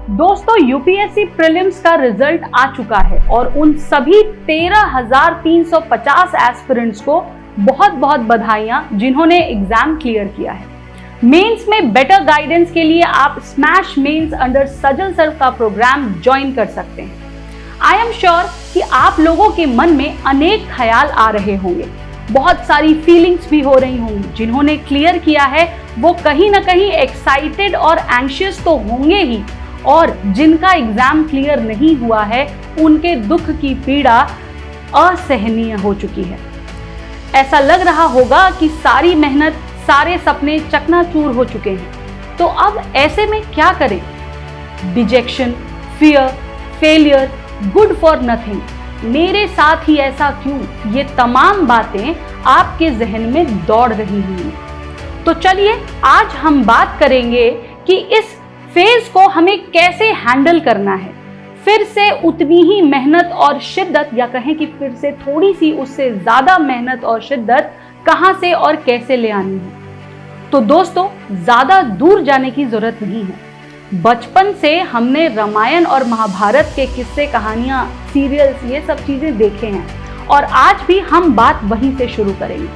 दोस्तों, UPSC prelims का result आ चुका है और उन सभी 13,350 एस्पिरेंट्स को बहुत बहुत बधाइयां जिन्होंने एग्जाम क्लियर किया है। मेंस में बेटर गाइडेंस के लिए आप स्मैश मेंस अंडर सजल सर का प्रोग्राम ज्वाइन कर सकते हैं। आई एम श्योर कि आप लोगों के मन में अनेक ख्याल आ रहे होंगे, बहुत सारी फीलिंग्स भी हो रही होंगी। जिन्होंने क्लियर किया है वो कहीं ना कहीं एक्साइटेड और एंशियस तो होंगे ही, और जिनका एग्जाम क्लियर नहीं हुआ है उनके दुख की पीड़ा असहनीय हो चुकी है। ऐसा लग रहा होगा कि सारी मेहनत, सारे सपने चकनाचूर हो चुके हैं। तो अब ऐसे में क्या करें? Detection, fear, failure, good for nothing, मेरे साथ ही ऐसा क्यों, ये तमाम बातें आपके जहन में दौड़ रही हैं। तो चलिए आज हम बात करेंगे कि इस फेज को हमें कैसे हैंडल करना है। फिर से उतनी ही मेहनत और शिद्दत, या कहें कि फिर से थोड़ी सी उससे ज्यादा मेहनत और शिद्दत कहां से और कैसे ले आनी है। तो दोस्तों, ज्यादा दूर जाने की जरूरत नहीं है। बचपन से हमने रामायण और महाभारत के किस्से, कहानियां, सीरियल्स, ये सब चीजें देखे हैं और आज भी हम बात वहीं से शुरू करेंगे।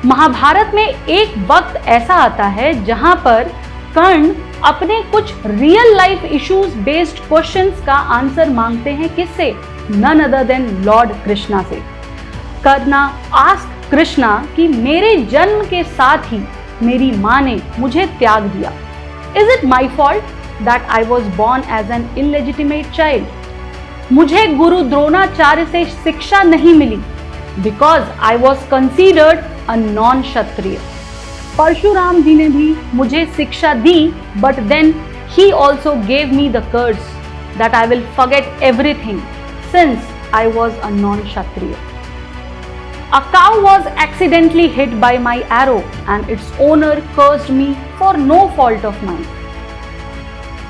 महाभारत में एक वक्त ऐसा आता है जहां पर कर्ण अपने कुछ real life issues based questions का आंसर मांगते हैं। किससे? None other than lord Krishna से। कर्ण आस्क कृष्णा कि मेरे जन्म के साथ ही मेरी मां ने मुझे त्याग दिया। Is it my fault that I was born as an illegitimate child? मुझे गुरु द्रोणाचार्य से शिक्षा नहीं मिली because I was considered a non-क्षत्रिय। Parshuram जी ने भी मुझे शिक्षा दी, but then he also gave me the curse that I will forget everything since I was a non-क्षत्रिय। A cow was accidentally hit by my arrow and its owner cursed me for no fault of mine.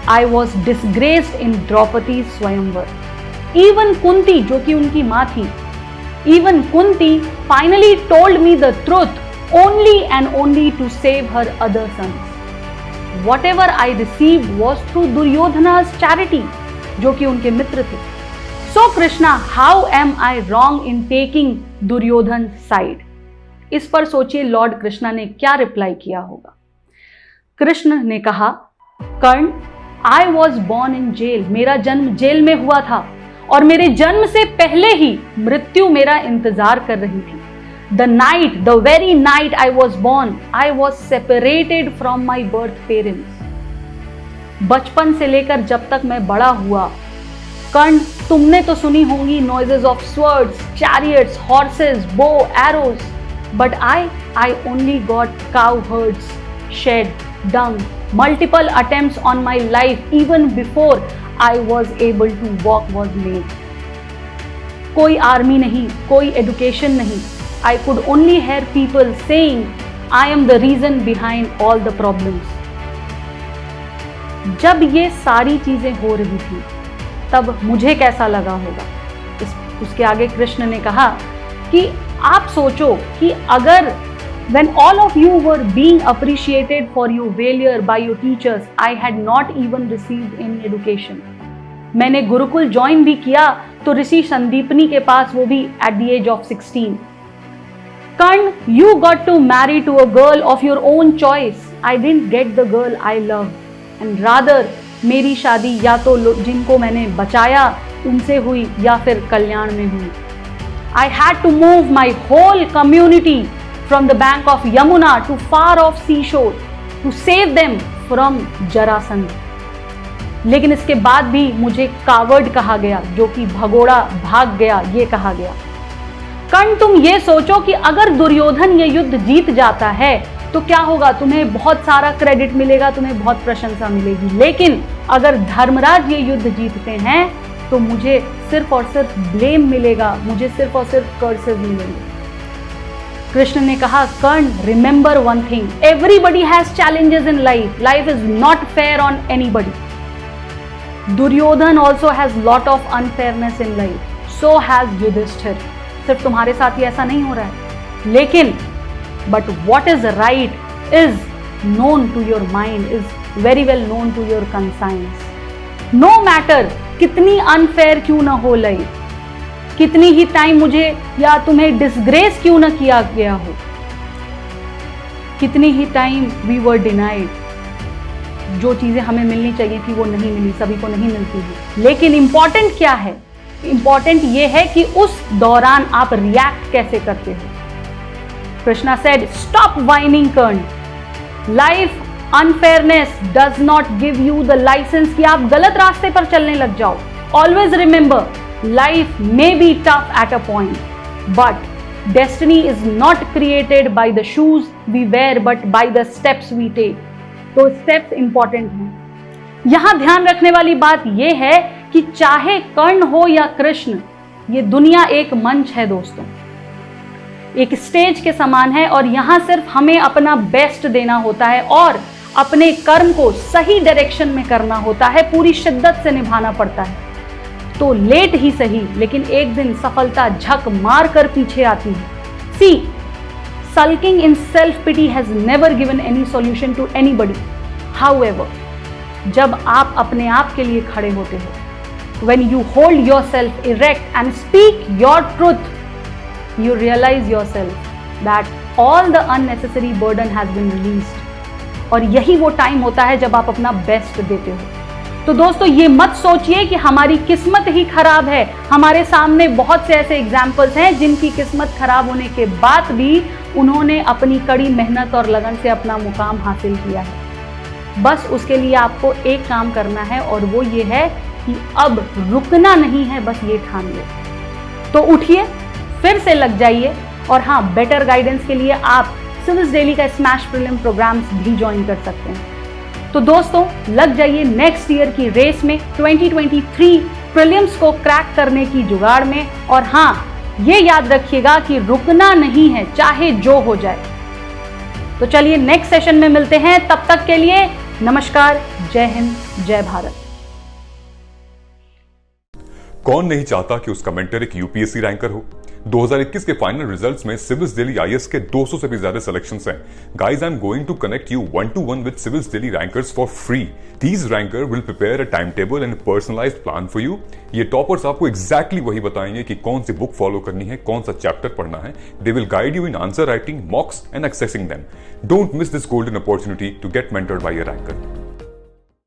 I was disgraced in Draupadi's Swayamvar. Even Kunti, जो कि उनकी माँ थी, even Kunti finally told me the truth only and only to save her other sons. Whatever I received was through Duryodhana's charity, जो कि उनके मित्र थे। So Krishna, how am I wrong in taking Duryodhan's side? इस पर सोचिए Lord Krishna ने क्या reply किया होगा। कृष्ण ने कहा, कर्ण, I was born in jail. मेरा जन्म जेल में हुआ था और मेरे जन्म से पहले ही मृत्यु मेरा इंतजार कर रही थी। The night, the very night I was born, I was separated from my birth parents. बचपन से लेकर जब तक मैं बड़ा हुआ, कर्ण, तुमने तो सुनी होंगी noises of swords, chariots, horses, bow, arrows, but I only got cow herds, shed, dung, multiple attempts on my life even before I was able to walk was made. कोई आर्मी नहीं, कोई एजुकेशन नहीं. I could only hear people saying I am the reason behind all the problems. जब ये सारी चीजें हो रही थी तब मुझे कैसा लगा होगा। उसके आगे कृष्ण ने कहा कि आप सोचो कि अगर when all of you were being appreciated for your failure by your teachers, I had not even received any education. मैंने गुरुकुल ज्वाइन भी किया तो ऋषि संदीपनी के पास, वो भी at the age of 16. Karn, you got to marry to a girl of your own choice. I didn't get the girl I loved, and rather मेरी शादी या तो जिनको मैंने बचाया उनसे हुई या फिर कल्याण में हुई. I had to move my whole community from the bank of Yamuna to far off seashore to save them from Jarasandha. लेकिन इसके बाद भी मुझे कावर्ड कहा गया, जो कि भगोड़ा, भाग गया, ये कहा गया. कर्ण, तुम ये सोचो कि अगर दुर्योधन ये युद्ध जीत जाता है तो क्या होगा, तुम्हें बहुत सारा क्रेडिट मिलेगा, तुम्हें बहुत प्रशंसा मिलेगी. लेकिन अगर धर्मराज ये युद्ध जीतते हैं तो मुझे सिर्फ और सिर्फ ब्लेम मिलेगा, मुझे सिर्फ और सिर्फ कर्सेस मिलेंगे. कृष्ण ने कहा, Karna, remember one thing, everybody has challenges in life. Life is not fair on anybody. Duryodhan also has lot of unfairness in life. So has Yudhishthir. सिर्फ तुम्हारे साथ ही ऐसा नहीं हो रहा है. लेकिन but what is right is known to your mind, is very well known to your conscience. No matter कितनी अनफेयर क्यों ना हो लाइफ, कितनी ही टाइम मुझे या तुम्हें डिसग्रेस क्यों ना किया गया हो, कितनी ही टाइम वी वर डिनाइड, जो चीजें हमें मिलनी चाहिए थी वो नहीं मिली, सभी को नहीं मिलती है। लेकिन इंपॉर्टेंट क्या है? इंपॉर्टेंट ये है कि उस दौरान आप रिएक्ट कैसे करते हो। Krishna said, stop whining Karna, life unfairness does not give you the license कि आप गलत रास्ते पर चलने लग जाओ। Always remember, life may be tough at a point, but destiny is not created by the shoes we wear but by the steps we take. तो steps important हैं। यहां ध्यान रखने वाली बात यह है कि चाहे कर्ण हो या कृष्ण, ये दुनिया एक मंच है दोस्तों, एक स्टेज के समान है, और यहां सिर्फ हमें अपना बेस्ट देना होता है और अपने कर्म को सही डायरेक्शन में करना होता है, पूरी शिद्दत से निभाना पड़ता है। तो लेट ही सही, लेकिन एक दिन सफलता झक मार कर पीछे आती है। सी, sulking in self-pity has never given any solution to anybody. However, जब आप अपने आप के लिए खड़े होते हो, when you hold yourself erect and speak your truth, you realize yourself that all the unnecessary burden has been released. और यही वो टाइम होता है जब आप अपना बेस्ट देते हो। तो दोस्तों, ये मत सोचिए कि हमारी किस्मत ही खराब है। हमारे सामने बहुत से ऐसे एग्जाम्पल्स हैं जिनकी किस्मत खराब होने के बाद भी उन्होंने अपनी कड़ी मेहनत और लगन से अपना मुकाम हासिल किया है। बस उसके लिए आपको एक काम करना है, और वो ये है कि अब रुकना नहीं है, बस ये ठान लो। तो उठिए, फिर से लग जाइए, और हाँ, बेटर गाइडेंस के लिए आप सिविल्स डेली का स्मैश प्रीलिम प्रोग्राम्स भी ज्वाइन कर सकते हैं। तो दोस्तों, लग जाइए नेक्स्ट ईयर की रेस में, 2023 प्रीलिम्स को क्रैक करने की जुगाड़ में। और हाँ, ये याद रखिएगा कि रुकना नहीं है, चाहे जो हो जाए। तो चलिए नेक्स्ट सेशन में मिलते हैं, तब तक के लिए नमस्कार, जय हिंद, जय भारत। कौन नहीं चाहता कि उसका मेंटर एक यूपीएससी रैंकर हो। 2021 के फाइनल रिजल्ट्स में सिविल्स डेली आईएएस के 200 से भी ज्यादा सिलेक्शंस हैं। Guys, I am going to connect you 1-to-1 with Civils Daily rankers for free. These ranker will prepare a time table and personalised plan for you. ये toppers आपको exactly वही बताएंगे कि कौन सी बुक फॉलो करनी है, कौन सा चैप्टर पढ़ना है। They will guide you in answer writing, mocks and accessing them. Don't miss this golden opportunity to get mentored by a ranker.